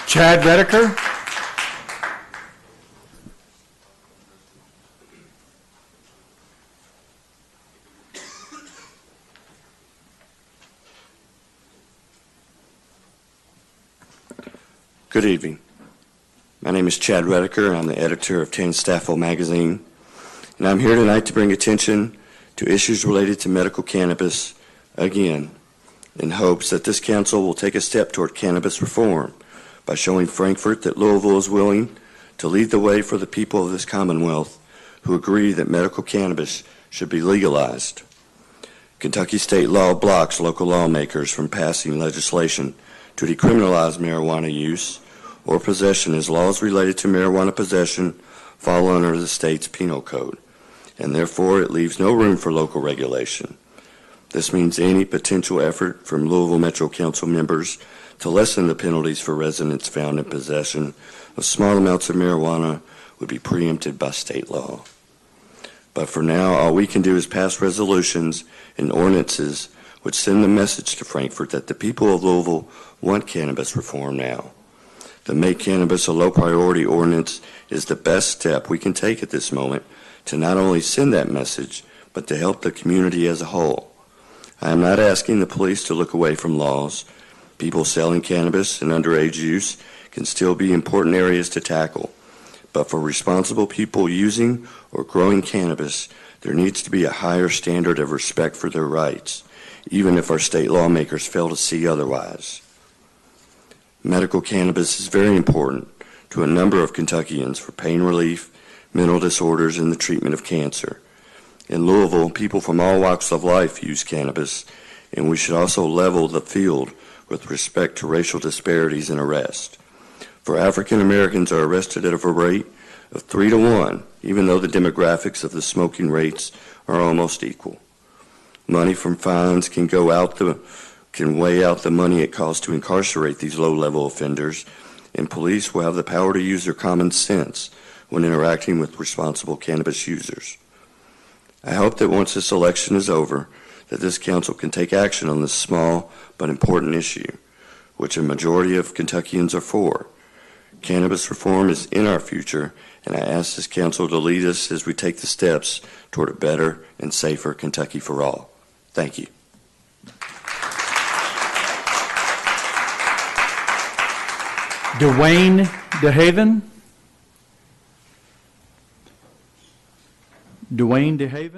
Chad Redeker. Good evening. My name is Chad Redeker. I'm the editor of Staffel magazine, and I'm here tonight to bring attention to issues related to medical cannabis again, in hopes that this council will take a step toward cannabis reform by showing Frankfort that Louisville is willing to lead the way for the people of this Commonwealth who agree that medical cannabis should be legalized. Kentucky state law blocks local lawmakers from passing legislation to decriminalize marijuana use or possession, as laws related to marijuana possession fall under the state's penal code, and therefore it leaves no room for local regulation. This means any potential effort from Louisville Metro Council members to lessen the penalties for residents found in possession of small amounts of marijuana would be preempted by state law. But for now, all we can do is pass resolutions and ordinances which send the message to Frankfort that the people of Louisville want cannabis reform now. The Make Cannabis a Low Priority ordinance is the best step we can take at this moment to not only send that message, but to help the community as a whole. I am not asking the police to look away from laws. People selling cannabis and underage use can still be important areas to tackle. But for responsible people using or growing cannabis, there needs to be a higher standard of respect for their rights, even if our state lawmakers fail to see otherwise. Medical cannabis is very important to a number of Kentuckians for pain relief, mental disorders, and the treatment of cancer. In Louisville, people from all walks of life use cannabis, and we should also level the field with respect to racial disparities in arrest. For African Americans are arrested at a rate of 3 to 1, even though the demographics of the smoking rates are almost equal. Money from fines can weigh out the money it costs to incarcerate these low-level offenders, and police will have the power to use their common sense when interacting with responsible cannabis users. I hope that once this election is over, that this council can take action on this small but important issue, which a majority of Kentuckians are for. Cannabis reform is in our future, and I ask this council to lead us as we take the steps toward a better and safer Kentucky for all. Thank you. Dwayne DeHaven. Dwayne DeHaven.